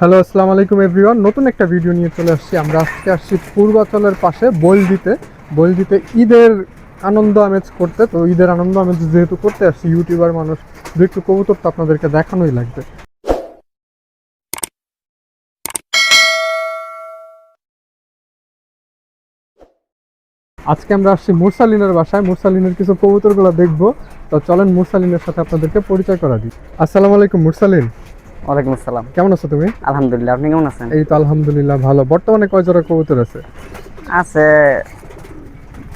Hello, আসসালামু আলাইকুম everyone. নতুন একটা ভিডিও নিয়ে চলে আসছি। আমরা আজকে আসছি পূর্বাচলের পাশে বলদিতে ঈদের আনন্দ আমেজ করতে। তো ঈদের আনন্দ আমেজ যেহেতু করতে আসছি, ইউটিউবার মানুষ, দু একটু কবুতর তো আপনাদেরকে দেখানোই লাগবে। আজকে আমরা আসছি মুরসালিনের বাসায়। মুরসালিনের কিছু কবুতরগুলো দেখবো। তো চলেন মুরসালিনের সাথে আপনাদেরকে পরিচয় করা দিই। আসসালামু আলাইকুম মুরসালিন। ওয়ালাইকুম আসসালাম। কেমন আছো তুমি? আলহামদুলিল্লাহ, আপনি কেমন আছেন? এই তো আলহামদুলিল্লাহ ভালো। বর্তমানে কয় জোড়া কবুতর আছে? আছে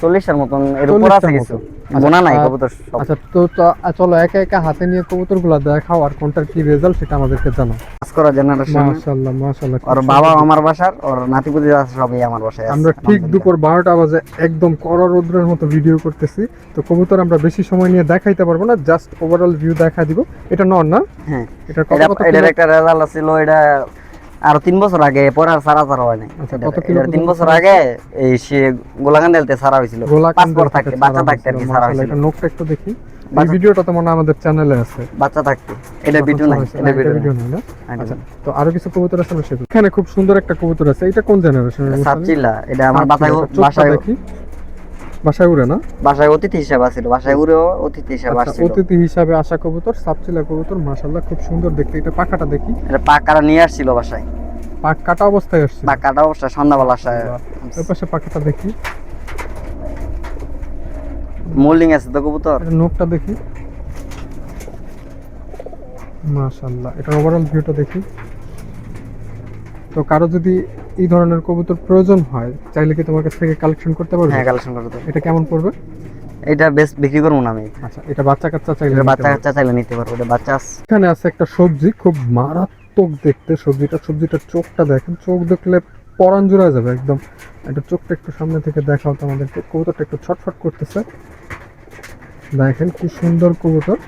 40-এর মতন, এর উপর 40টার আছে মতো। কিছু, গোনা নাই কবুতর সব। আচ্ছা, চলো একা একা হাতে নিয়ে কবুতরগুলো দেখাও, আর কোনটার কি রেজাল্ট সেটা আমাদেরকে জানাও। কাজ করা জেনারেশন। মাশাআল্লাহ মাশাআল্লাহ, ওর বাবা আমার বাসার, ওর নাতিপুতি আছে, সবই আমার বাসায় আছে। আমরা ঠিক দুপুর 12টা বাজে একদম কড়া রোদ্রের মতো ভিডিও করতেছি। তো কবুতর আমরা বেশি সময় নিয়ে দেখাইতে পারবো না, জাস্ট ওভারঅল ভিউ দেখা দিব। এটা নর না? হ্যাঁ, এটা এটার একটা রেজাল্ট ছিল। এটা আর 3 বছর আগে, পরে আর সারা হয় নাই। আচ্ছা, কত কিলো? 3 বছর আগে এই সে গোলাকান্দালতে সারা হয়েছিল, পাসপোর্ট থাকতে, বাচ্চা থাকতে আর কি সারা হয়েছিল। এটা নোকটা একটু দেখি। এই ভিডিওটা তো মনে হয় আমাদের চ্যানেলে আছে। বাচ্চা থাকতে, এটা ভিডিও নাই, এটা ভিডিও নাই না? আচ্ছা, তো আরো কিছু কবুতর আছে আমরা সেগুলো। এখানে খুব সুন্দর একটা কবুতর আছে। এটা কোন জেনারেশনের? সাতচিলা। এটা আমার বাসায় দেখি। বাসায় উড়ে না? বাসায় অতিথি হিসাবে আসছিল, বাসায় উড়েও অতিথি হিসাবে আসছিল। অতিথি হিসাবে আসা কবুতর, সাতচিলা কবুতর, মাশাআল্লাহ খুব সুন্দর দেখতে। এটা পাখাটা দেখি। এটা পাক কাটা নিয়ে আসছিল বাসায়, পাক কাটা অবস্থায় আসছে। পাক কাটা অবস্থায় সন্ধ্যাবেলা আসায়। ওই পাশে পাখাটা দেখি। মোল্ডিং আছে তো কবুতর। এটা নোকটা দেখি। মাশাআল্লাহ, এটা ওভারঅল ভিউটা দেখি। তো কারো যদি এই ধরনের কবুতর প্রয়োজন হয়, চাইলে কি তোমার কাছ থেকে কালেকশন করতে পারবে? হ্যাঁ, কালেকশন করতে। এটা কেমন পড়বে? এটা বেশ বিক্রি করবো না আমি। আচ্ছা, এটা বাচ্চা কাচ্চা চাইলে এটা বাচ্চা কাচ্চা চাইলে নিতে পারবো। এটা বাচ্চা আছে। এখানে আছে একটা সবজি, খুব মারাত্মক দেখতে সবজিটার চোখটা দেখেন। চোখ দেখলে পরাণ জুড়ে যাবে একদম। এটা চোখটা একটু সামনে থেকে দেখাও তো আমাদেরকে। কবুতরটা একটু ছটফট করতেছে, দেখেন কি সুন্দর কবুতর।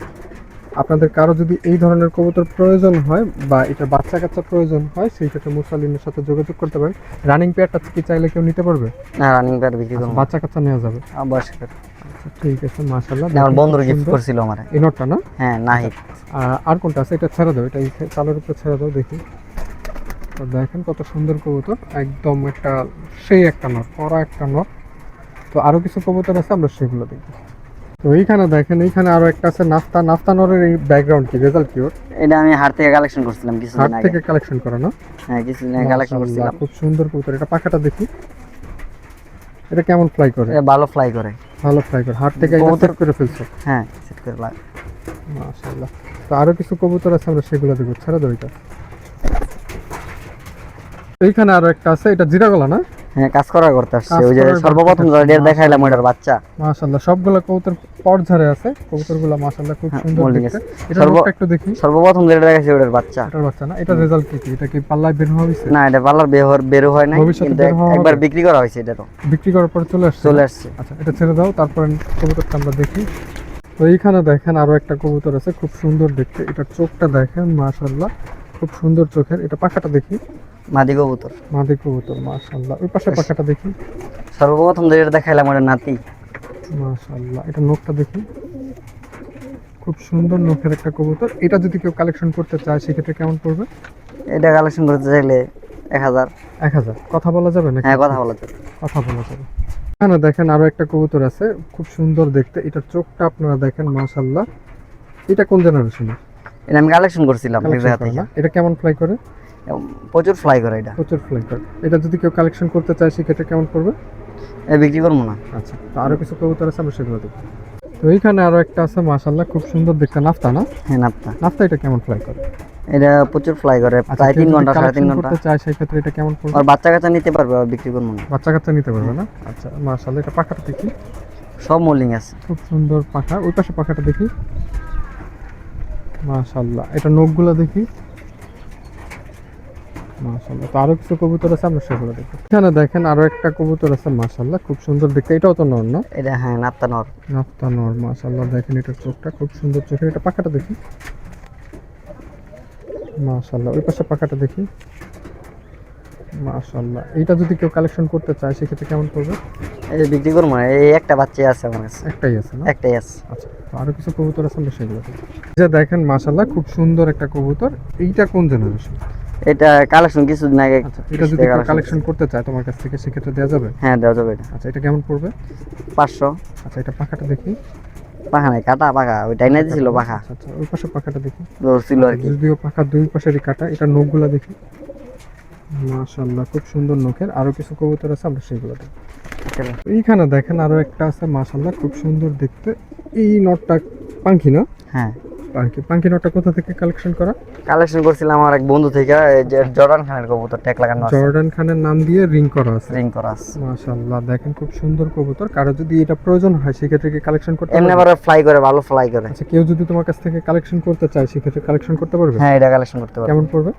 আপনাদের কারো যদি এই ধরনের কবুতর প্রয়োজন হয় বা এটা বাচ্চা কাচ্চা প্রয়োজন হয়, সেই ক্ষেত্রে মুরসালিনের সাথে যোগাযোগ করতে পারেন। রানিং পেয়ারটা কি চাইলে কেউ নিতে পারবে? না, রানিং পেয়ার বিক্রি করবো। বাচ্চা কাচ্চা নেওয়া যাবে? বয়স্ক। আচ্ছা, ঠিক আছে, মাশাআল্লাহ। আমার বন্ধুর গিফট করছিল আমারে এই নটটা না? হ্যাঁ, নাহি। আর কোনটা আছে? এটা ছেড়ে দাও, এটা এই চালের উপরে ছেড়ে দাও দেখি। তো দেখেন কত সুন্দর কবুতর, একদম একটা সেই একটা নর, কড়া একটা নর। তো আরো কিছু কবুতর আছে, আমরা সেগুলো দেখি। তো এইখানে দেখেন, এইখানে আরো একটা আছে নাফতা নরের। এই ব্যাকগ্রাউন্ড কি, রেজাল্ট কি ওর? এটা আমি হাট থেকে কালেকশন করছিলাম কিছুদিন হাট আগে। থেকে কালেকশন করা না? হ্যাঁ, কিছুদিন আগে কালেকশন করছিলাম। খুব সুন্দর কবুতর। এটা পাখাটা দেখি। এটা কেমন ফ্লাই করে? এটা ভালো ফ্লাই করে। ভালো ফ্লাই করে। হাট থেকে এটা সেট করে ফেলছো? হ্যাঁ, সেট করে লাগে। মাশাআল্লাহ। তো আরো কিছু কবুতর আছে, আমরা সেগুলো দেখব। ছেড়ে দাও এটা। এইখানে আরো একটা আছে, এটা জিরা গলা না? হ্যাঁ, কাজ করা করতে আসছে। ওই যে সর্বপ্রথম যেটা দেখাইলাম ওটার বাচ্চা। মাশাআল্লাহ, সবগুলা কবুতর পর্যায়ে আছে। কবুতরগুলো মাশাআল্লাহ খুব সুন্দর দেখতে। এটা একটু দেখি। সর্বপ্রথম যেটা দেখাইছি ওটার বাচ্চা। এটার বাচ্চা না? এটা রেজাল্ট কি? এটা কি পাল্লায় বের হইছে? না, এটা পাল্লার বের হয় নাই, কিন্তু একবার বিক্রি করা হয়েছে। এটা তো বিক্রি করার পর চলে আসছে। আচ্ছা, এটা ছেড়ে দাও, তারপর কবুতরটা আমরা দেখি। তো এইখানে দেখেন আরো একটা কবুতর আছে, খুব সুন্দর দেখতে। এটার চোখটা দেখেন, মাশাআল্লাহ খুব সুন্দর চোখের। এটা পাখাটা দেখি। মাদি কবুতর। মাদি কবুতর, মাশাআল্লাহ। ওই পাশে পাখাটা দেখি। সর্বপ্রথম যেটা দেখাইলাম ওটা নাতি। মাশাআল্লাহ, এটা নখটা দেখি। খুব সুন্দর নখের একটা কবুতর। এটা যদি কেউ কালেকশন করতে চায়, সেক্ষেত্রে কেমন পড়বে? এটা কালেকশন করতে চাইলে 1000। 1000 কথা বলা যাবে না? হ্যাঁ, কথা বলা যাবে। কথা বলা যাবে। এখানে দেখেন আরো একটা কবুতর আছে, খুব সুন্দর দেখতে। এটার চোখটা আপনারা দেখেন, মাশাআল্লাহ। এটা কোন জেনারেশনের? এটা আমি কালেকশন করছিলাম এক জায়গা থেকে। এটা কেমন ফ্লাই করে? প্রচুর ফ্লাই করে। এটা প্রচুর ফ্লাই করে। এটা যদি কেউ কালেকশন করতে চায়, সেক্ষেত্রে কেমন পড়বে? বিক্রি করবো না। আচ্ছা, তো আরো কিছু কবুতর আছে, আমরা সেগুলো দেখব। তো এইখানে আরো একটা আছে, মাশাআল্লাহ খুব সুন্দর দেখতে। নাফতা না? হ্যাঁ, নাফতা। এটা কেমন ফ্লাই করে? এটা প্রচুর ফ্লাই করে, প্রায় 3 ঘন্টা 3.5 ঘন্টা করতে চায়, সেই ক্ষেত্রে এটা কেমন পড়বে? আর বাচ্চা কাচ্চা নিতে পারবে, আর বিক্রি করবো না। বাচ্চা কাচ্চা নিতে পারবে না? আচ্ছা, মাশাআল্লাহ। এটা পাখাটা দেখি। সব মোল্ডিং আছে, খুব সুন্দর পাখা। ওই পাশে পাখাটা দেখি। মাশাআল্লাহ, এটা নখগুলো দেখি। মাশাআল্লাহ। তো আরো কিছু কবুতর আছে, আমরা সেগুলো দেখি। এখানে দেখেন আরো একটা কবুতর আছে, মাশাআল্লাহ খুব সুন্দর দেখতে। এটাও তো নর না? এটা হ্যাঁ, নাফতা নর। নাফতা নর, মাশাআল্লাহ। দেখেন এটার চোখটা খুব সুন্দর চোখের। এটা পাখাটা দেখি। মাশাআল্লাহ। ওই পাশে পাখাটা দেখি। মাশাআল্লাহ। এটা যদি কেউ কালেকশন করতে চায়, সেক্ষেত্রে কেমন পড়বে? এই যে বিক্রি করবো না, এই একটা বাচ্চা আছে আমার কাছে। একটাই আছে না? একটাই আছে। আচ্ছা, তো আরো কিছু কবুতর আছে, আমরা সেগুলো দেখি। যে দেখেন, মাশাআল্লাহ খুব সুন্দর একটা কবুতর। এইটা কোন জেনারেশন? এটা কালেকশন কিছুদিন আগে। আচ্ছা, এটা যদি কালেকশন করতে চায় তোমার কাছ থেকে সেক্ষেত্রে দেওয়া যাবে? হ্যাঁ দেওয়া যাবে এটা। আচ্ছা, এটা কেমন পড়বে? 500। আচ্ছা, এটা পাখাটা দেখি। পাখা নাই, কাটা পাখা, ওইটাই না দিছিল পাখা। আচ্ছা আচ্ছা, ওই পাশে পাখাটা দেখি। ছিল আর কি। যদিও পাখা দুই পাশেরই কাটা, এটা নখগুলা দেখি। মাশাআল্লাহ, খুব সুন্দর নখের। আরো কিছু কবুতর আছে, আমরা সেগুলো দেখি। এইখানে দেখেন আরো একটা আছে, মাশাআল্লাহ খুব সুন্দর দেখতে। এই নটটা পাঙ্খি না? হ্যাঁ পাঙ্খি নটটা কোথা থেকে কালেকশন করা? কালেকশন করছিলাম আমার এক বন্ধু থেকে, এই যে জর্ডান খানের কবুতর ট্যাগ লাগানো আছে। জর্ডান খানের নাম দিয়ে রিং করা আছে। রিং করা আছে। মাশাআল্লাহ, দেখেন খুব সুন্দর কবুতর। কারো যদি এটা প্রয়োজন হয় সেক্ষেত্রে কি কালেকশন করতে এমনি পারবে? আবার ফ্লাই করে, ভালো ফ্লাই করে। আচ্ছা, কেউ যদি তোমার কাছ থেকে কালেকশন করতে চায় সেক্ষেত্রে কালেকশন করতে পারবে? হ্যাঁ এটা কালেকশন করতে পারবে। কেমন পড়বে?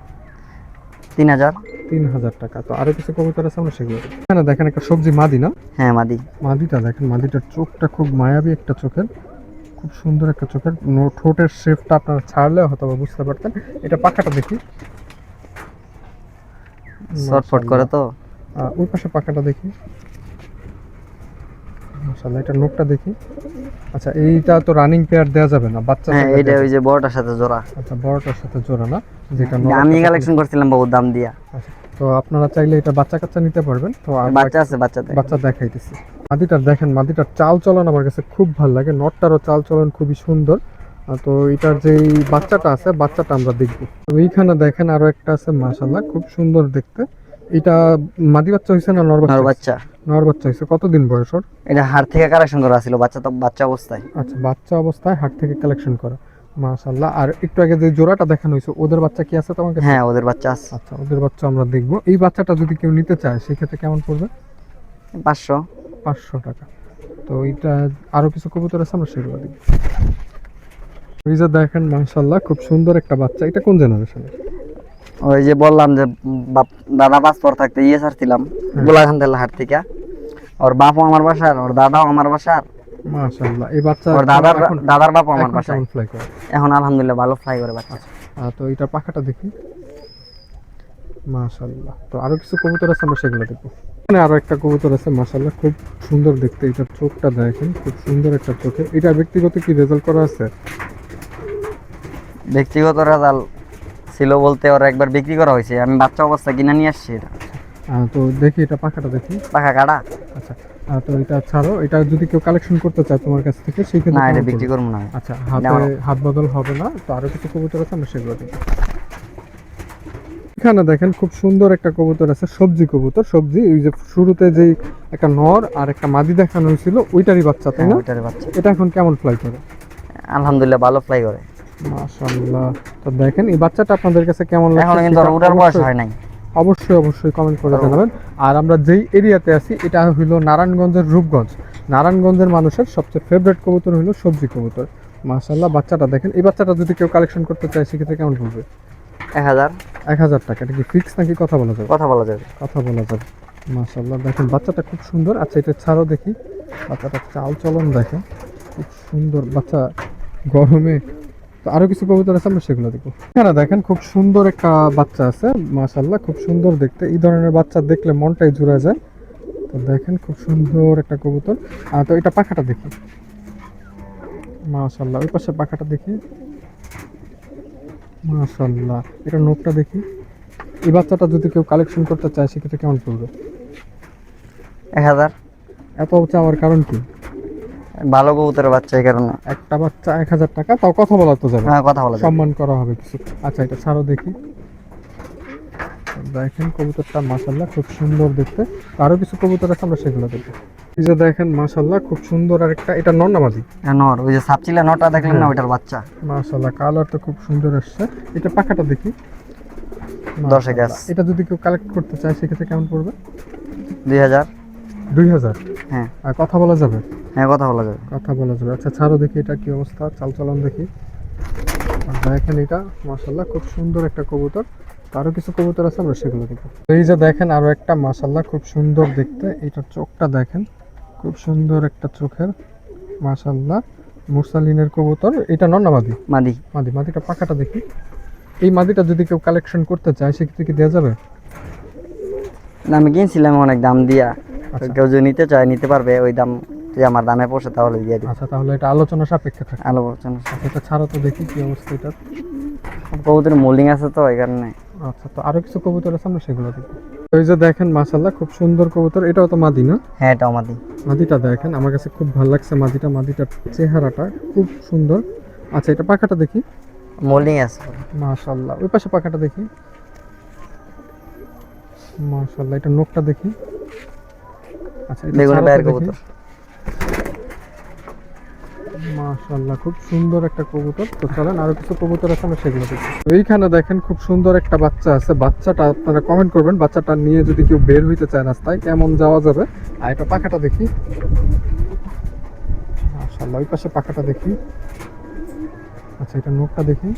3000। 3000 টাকা। তো আরো কিছু কবুতর আছে, আমরা সেগুলো দেখি। এখানে দেখেন একটা সবজি মাদি না? হ্যাঁ মাদি। মাদিটা দেখেন, মাদিটার চোখটা খুব মায়াবী একটা চোখের, খুব সুন্দর একটা চোখের। ঠোঁটের শেপটা আপনারা ছাড়লে হয়তো বা বুঝতে পারতেন। এটা পাখাটা দেখি। শর্টফট করে তো। ওই পাশে পাখাটা দেখি। মাশাআল্লাহ, এটা নখটা দেখি। আচ্ছা, এইটা তো রানিং পেয়ার দেওয়া যাবে না, বাচ্চা? হ্যাঁ এটা ওই যে বড়টার সাথে জোড়া। আচ্ছা, বড়টার সাথে জোড়া না, যেটা আমি কালেকশন করছিলাম বহুত দাম দিয়া। আচ্ছা, তো আপনারা চাইলে এটা বাচ্চা কাচ্চা নিতে পারবেন। তো বাচ্চা আছে, বাচ্চা দেখাইতেছি। মাদিটার দেখেন, মাদিটার চাল চলন আমার কাছে খুব ভালো লাগে। নটটারও চাল চলন খুবই সুন্দর। তো এটার যে বাচ্চাটা আছে, বাচ্চাটা আমরা দেখবো। তো এইখানে দেখেন আরো একটা আছে, মাশাআল্লাহ খুব সুন্দর দেখতে। এটা মাদি বাচ্চা হয়েছে না নর বাচ্চা? নর বাচ্চা হয়েছে। কতদিন বয়স ওর? এটা হাট থেকে কালেকশন করা ছিল, বাচ্চা তো বাচ্চা অবস্থায়। আচ্ছা, বাচ্চা অবস্থায় হাট থেকে কালেকশন করা। মাশাআল্লাহ। আর একটু আগে যে জোড়াটা দেখানো হয়েছে, ওদের বাচ্চা কি আছে তোমার কাছে? হ্যাঁ ওদের বাচ্চা আছে। আচ্ছা, ওদের বাচ্চা আমরা দেখবো। এই বাচ্চাটা যদি কেউ নিতে চায় সেক্ষেত্রে কেমন পড়বে? 500। 500 টাকা। তো এটা আরো কিছু কবুতর আছে, আমরা সেগুলো দেখি। এই যে দেখেন, মাশাআল্লাহ খুব সুন্দর একটা বাচ্চা। এটা কোন জেনারেশনের? ওই যে বললাম যে দাদা পাসপোর্ট থাকতে ছাড়ছিলাম গোলাঘাট থেকে হাট থেকে। ওর বাপও আমার বাসার, ওর দাদাও আমার বাসার। মাশাআল্লাহ, এই বাচ্চা ওর দাদার বাপও আমার বাসায়। ফ্লাই করে এখন আলহামদুলিল্লাহ ভালো ফ্লাই করে বাচ্চা। তো এটা পাখাটা দেখি। মাশাআল্লাহ। তো আরো কিছু কবুতর আছে, আমরা সেগুলো দেখবো। এখানে আরো একটা কবুতর আছে, মাশাআল্লাহ খুব সুন্দর দেখতে। এটার চোখটা দেখেন, খুব সুন্দর একটা চোখে। এটা ব্যক্তিগত কি রেজাল্ট করা আছে? ব্যক্তিগত রেজাল্ট ছিল বলতে ওর একবার বিক্রি করা হয়েছে, আমি বাচ্চা অবস্থা কিনে নিয়ে আসছি এটা। তো দেখি, এটা পাখাটা দেখি। পাখা কাটা। আচ্ছা, তো এটা ছাড়ো। এটা যদি কেউ কালেকশন করতে চায় তোমার কাছ থেকে সেক্ষেত্রে না, এটা বিক্রি করবো না। আচ্ছা, হাত বদল হবে না। তো আরো কিছু কবুতর আছে, আমরা সেগুলো দেখি। এখানে দেখেন খুব সুন্দর একটা কবুতর আছে, সবজি কবুতর। সবজি, ওই যে শুরুতে যে একটা নর আর একটা মাদি দেখানো হয়েছিল, ওইটারই বাচ্চা, তাই না? ওইটারই বাচ্চা। এটা এখন কেমন ফ্লাই করে? আলহামদুলিল্লাহ ভালো ফ্লাই করে। মাশাআল্লাহ। তো দেখেন এই বাচ্চাটা আপনাদের কাছে কেমন লাগছে? এখন কিন্তু ওটার বয়স হয় নাই। অবশ্যই কমেন্ট করে জানাবেন। আর আমরা যেই এরিয়াতে আছি, এটা হলো নারায়ণগঞ্জের রূপগঞ্জ। নারায়ণগঞ্জের মানুষের সবচেয়ে ফেভারিট কবুতর হলো সবজি কবুতর। মাশাআল্লাহ, বাচ্চাটা দেখেন। এই বাচ্চাটা যদি কেউ কালেকশন করতে চায় সেক্ষেত্রে কেমন পড়বে? 1000। 1000 টাকা। এটা কি ফিক্স নাকি কথা বলা যাবে? কথা বলা যাবে। কথা বলা যাবে। মাশাআল্লাহ, দেখেন বাচ্চাটা খুব সুন্দর। আচ্ছা, এটা ছাড়ো দেখি। বাচ্চাটার চাল চলন দেখেন, খুব সুন্দর বাচ্চা। গরমে তো আরো কিছু কবুতর আছে, আমরা সেগুলো দেখবো। এখানে দেখেন খুব সুন্দর একটা বাচ্চা আছে, মাশাআল্লাহ খুব সুন্দর দেখতে। এই ধরনের বাচ্চা দেখলে মনটাই জুড়ে যায়। তো দেখেন খুব সুন্দর একটা কবুতর। তো এটা পাখাটা দেখি। মাশাআল্লাহ, ওই পাশে পাখাটা দেখি। মাশাআল্লাহ, এটা নখটা দেখি। এই বাচ্চাটা যদি কেউ কালেকশন করতে চায় সেক্ষেত্রে কেমন পড়বে? 1000। এত চাওয়ার কারণ কি? ভালো কবুতরের বাচ্চা, এই কারণে। একটা বাচ্চা 1000 টাকা, তাও কথা বলা তো যাবে? হ্যাঁ কথা বলা যাবে। সম্মান করা হবে কিছু। আচ্ছা, এটা ছাড়ো দেখি। দেখেন কবুতরটা মাশাআল্লাহ খুব সুন্দর দেখতে। আরো কিছু কবুতর আছে, আমরা সেগুলো দেখবো। এই যে দেখেন, মাশাআল্লাহ খুব সুন্দর। আর একটা, এটা নর না মাদি? নর। ওই যে সাপচিলা নরটা দেখলেন না, ওইটার বাচ্চা। মাশাআল্লাহ, কালার তো খুব সুন্দর আসছে। এটা পাখাটা দেখি। 10 গাছ। এটা যদি কেউ কালেক্ট করতে চায় সেক্ষেত্রে কেমন পড়বে? 2000। 2000। হ্যাঁ। আর কথা বলা যাবে? হ্যাঁ কথা বলা যাবে। কথা বলা যাবে। আচ্ছা, ছাড়ো দেখি এটা কি অবস্থা, চাল চলন দেখি। আর দেখেন এটা মাশাআল্লাহ খুব সুন্দর একটা কবুতর। আরো কিছু কবুতর আছে, আমরা সেগুলো দেখবো। এই যে দেখেন আরো একটা, মাশাআল্লাহ খুব সুন্দর দেখতে। এটার চোখটা দেখেন, খুব সুন্দর একটা চোখের। মাশাআল্লাহ, মুরসালিনের কবুতর। এটা নর না মাদি? মাদি। মাদিটা পাখাটা দেখি। এই মাদিটা যদি কেউ কালেকশন করতে চায় সেক্ষেত্রে কি দেওয়া যাবে? না, আমি কিনছিলাম অনেক দাম দিয়া। আচ্ছা। কেউ যদি নিতে চায় নিতে পারবে, ওই দাম যদি আমার দামে পোষে তাহলে দিয়ে দিই। আচ্ছা, তাহলে এটা আলোচনা সাপেক্ষে থাকে। আলোচনা। এটা ছাড়া তো দেখি কি অবস্থা। এটা কবুতরের মোল্ডিং আছে তো এই কারণে। আচ্ছা, তো আরো কিছু কবুতর আছে, আমরা সেগুলো দেখবো। ওই যে দেখেন মাশাআল্লাহ খুব সুন্দর কবুতর, এটাও তো মাদি না? হ্যাঁ, এটা আমাদের। মাদিটা দেখেন, আমার কাছে খুব ভালো লাগছে মাদিটার চেহারাটা খুব সুন্দর। আচ্ছা, এটা পাখাটা দেখি। মোল্ডিং আছে। মাশাআল্লাহ, ওই পাশে পাখাটা দেখি। মাশাআল্লাহ, এটা নখটা দেখি। আচ্ছা, এটা বেগুনি ছাড়াটা পায়ের দেখি। কবুতর। মাশাআল্লাহ, খুব সুন্দর একটা কবুতর। তো চলেন আরো কিছু কবুতর আছে, আমরা সেগুলো দেখি। এইখানে দেখেন খুব সুন্দর একটা বাচ্চা আছে। বাচ্চাটা আপনারা কমেন্ট করবেন, বাচ্চাটা নিয়ে যদি কেউ বের হইতে চায় রাস্তায় কেমন যাওয়া যাবে। আর এটা পাখাটা দেখি। মাশাআল্লাহ, ওই পাশে পাখাটা দেখি। আচ্ছা, এটা নখটা দেখি।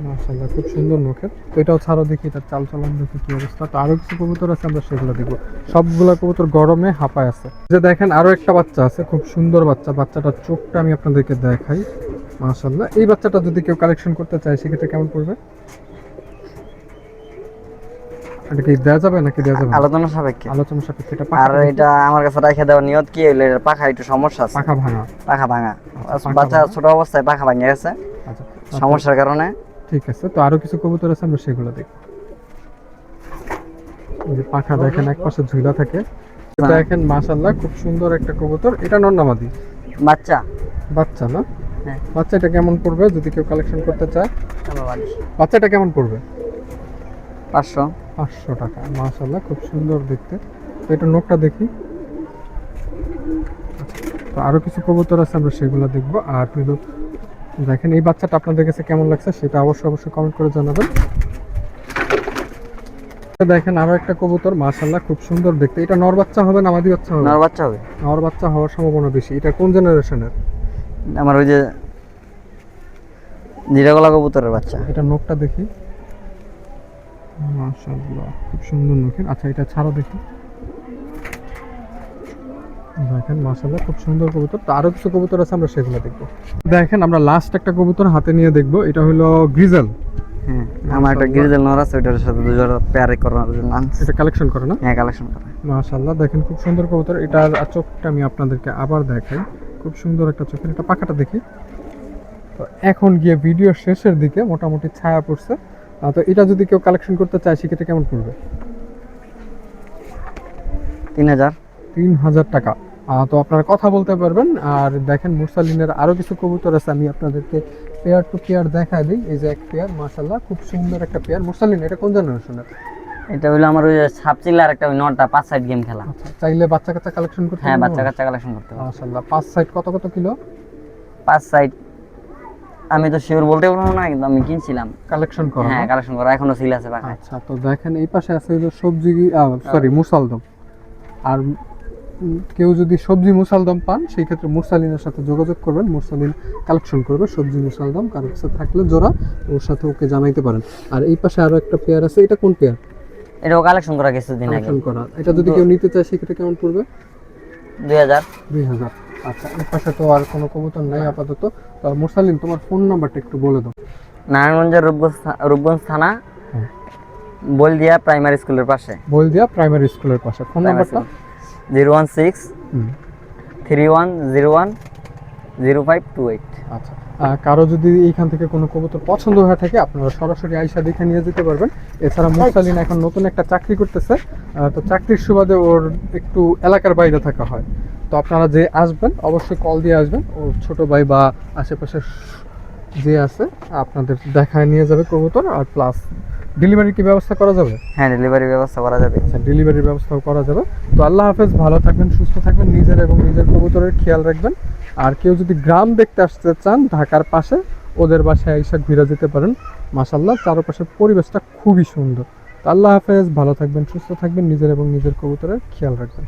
মাশাআল্লাহ, খুব সুন্দর নখের। তো এটাও ছাড়ো দেখি, এটা চাল চলন দেখি কি অবস্থা। তো আরো কিছু কবুতর আছে, আমরা সেগুলো দেখবো। সবগুলা কবুতর গরমে হাঁপায় আছে। যে দেখেন আরো একটা বাচ্চা আছে, খুব সুন্দর বাচ্চা। বাচ্চাটার চোখটা আমি আপনাদেরকে দেখাই। মাশাআল্লাহ, এই বাচ্চাটা যদি কেউ কালেকশন করতে চায় সেক্ষেত্রে কেমন পড়বে? এটা কি দেওয়া যাবে নাকি দেওয়া যাবে না? আলোচনা সাপেক্ষে। আলোচনা সাপেক্ষে। এটা আর পাখা দেখি। এটা আমার কাছে রেখে দেওয়ার নিয়ত কি হইলো, এর পাখা একটু সমস্যা আছে। পাখা ভাঙা। পাখা ভাঙা। পাখা বাচ্চা ভাঙা। ছোট অবস্থায় পাখা ভাঙে গেছে আচ্ছা, সমস্যার কারণে। ঠিক আছে, তো আরো কিছু কবুতর আছে, আমরা সেগুলো দেখব। এই যে পাখা দেখেন এক পাশে ঝুলা থাকে। এটা দেখেন মাশাআল্লাহ খুব সুন্দর একটা কবুতর। এটা নর না মাদি? বাচ্চা। বাচ্চা না? হ্যাঁ। বাচ্চাটা কেমন পড়বে যদি কেউ কালেকশন করতে চায়? আমার বাড়ি। বাচ্চাটা কেমন পড়বে? 500। 500 টাকা। মাশাআল্লাহ, খুব সুন্দর দেখতে। তো এটা নখটা দেখি। আচ্ছা, তো আরো কিছু কবুতর আছে, আমরা সেগুলো দেখবো। আর হলো দেখেন এই বাচ্চাটা আপনাদের কাছে কেমন লাগছে সেটা অবশ্যই কমেন্ট করে জানাবেন। দেখেন আরো একটা কবুতর, মাশাআল্লাহ খুব সুন্দর দেখতে। এটা নর বাচ্চা হবে না মাদি বাচ্চা হবে? নর বাচ্চা হবে। নর বাচ্চা হওয়ার সম্ভাবনা বেশি। এটা কোন জেনারেশনের? আমার ওই যে জিরাগলা কবুতরের বাচ্চা। এটা নখটা দেখি। মাশাআল্লাহ, খুব সুন্দর নখের। আচ্ছা, এটা ছাড়ো দেখি। দেখেন মাশাআল্লাহ খুব সুন্দর কবুতর। তো আরো কিছু কবুতর আছে, আমরা সেগুলো দেখবো। দেখেন আমরা লাস্ট একটা কবুতর হাতে নিয়ে দেখবো। এটা হলো গ্রিজেল। হ্যাঁ, আমার একটা গ্রিজেল নর আছে, ওইটার সাথে দুই জোড়া পেয়ার করার জন্য আনছি। এটা কালেকশন করে না? হ্যাঁ, কালেকশন করে। মাশাআল্লাহ, দেখেন খুব সুন্দর কবুতর। এটার চোখটা আমি আপনাদেরকে আবার দেখাই। খুব সুন্দর একটা চোখের। এটা পাখাটা দেখি। তো এখন গিয়ে ভিডিও শেষের দিকে মোটামুটি ছায়া পড়ছে। তো এটা যদি কেউ কালেকশন করতে চায় সেক্ষেত্রে কেমন পড়বে? 3000। 3000 টাকা। তো আপনারা কথা বলতে পারবেন। আর দেখেন মুরসালিনের আরো কিছু কবুতর আছে, আমি আপনাদেরকে পেয়ার টু পেয়ার দেখাই দিই। এই যে এক পেয়ার, মাশাআল্লাহ খুব সুন্দর একটা পেয়ার। মুরসালিন এটা কোন জেনারেশনের? এটা হইলো আমার ওই সাপচিল্লার একটা ওই নটটা 5 সাইড গেম খেলা। আচ্ছা, চাইলে বাচ্চা কাচ্চা কালেকশন করতে হ্যাঁ, পারবেন? বাচ্চা কাচ্চা কালেকশন করতে পারবো। মাশাআল্লাহ, 5 সাইড কত কত কিলো? 5 সাইড আমি তো শিওর বলতে পারবো না, কিন্তু আমি কিনছিলাম। কালেকশন করা? হ্যাঁ, কালেকশন করা এখনো সিল আছে পাখায়। আচ্ছা, তো দেখেন এই পাশে আছে হলো সবজি, সরি মুসালদম। আর কেউ যদি সবজি মুসালদম পান সেই ক্ষেত্রে মুরসালিনের সাথে যোগাযোগ করবেন। মুরসালিন কালেকশন করবে সবজি মুসালদম। কারোর কাছে থাকলে জোড়া ওর সাথে ওকে জানাইতে পারেন। আর এই পাশে আরো একটা পেয়ার আছে। এটা কোন পেয়ার? এটাও কালেকশন করা কিছুদিন আগে। কালেকশন করা। এটা যদি কেউ নিতে চায় সেক্ষেত্রে কেমন পড়বে? 2000। 2000। আচ্ছা, এই পাশে তো আর কোনো কবুতর নাই আপাতত। তো মুরসালিন তোমার ফোন নাম্বারটা একটু বলে দাও। নারায়ণগঞ্জের রূপগঞ্জ থানা, হ্যাঁ। বলদিয়া প্রাইমারি স্কুলের পাশে। বলদিয়া প্রাইমারি স্কুলের পাশে। ফোন নাম্বারটা? 016 3101 0528। আচ্ছা, কারো যদি এইখান থেকে কোনো কবুতর পছন্দ হয়ে থাকে আপনারা সরাসরি আইসা দেখে নিয়ে যেতে পারবেন। এছাড়া মুরসালিন এখন নতুন একটা চাকরি করতেছে। তো চাকরির সুবাদে ওর একটু এলাকার বাইরে থাকা হয়। তো আপনারা যে আসবেন অবশ্যই কল দিয়ে আসবেন। ওর ছোট ভাই বা আশেপাশে যে আছে আপনাদের দেখায় নিয়ে যাবে কবুতর। আর প্লাস ডেলিভারি কি ব্যবস্থা করা যাবে? হ্যাঁ, ডেলিভারি ব্যবস্থা করা যাবে। আচ্ছা, ডেলিভারির ব্যবস্থাও করা যাবে। তো আল্লাহ হাফেজ, ভালো থাকবেন, সুস্থ থাকবেন, নিজের এবং নিজের কবুতরের খেয়াল রাখবেন। আর কেউ যদি গ্রাম দেখতে আসতে চান ঢাকার পাশে, ওদের বাসায় আইসা ঘুরে যেতে পারেন। মাশাআল্লাহ চারপাশের পরিবেশটা খুবই সুন্দর। তো আল্লাহ হাফেজ, ভালো থাকবেন, সুস্থ থাকবেন, নিজের এবং নিজের কবুতরের খেয়াল রাখবেন।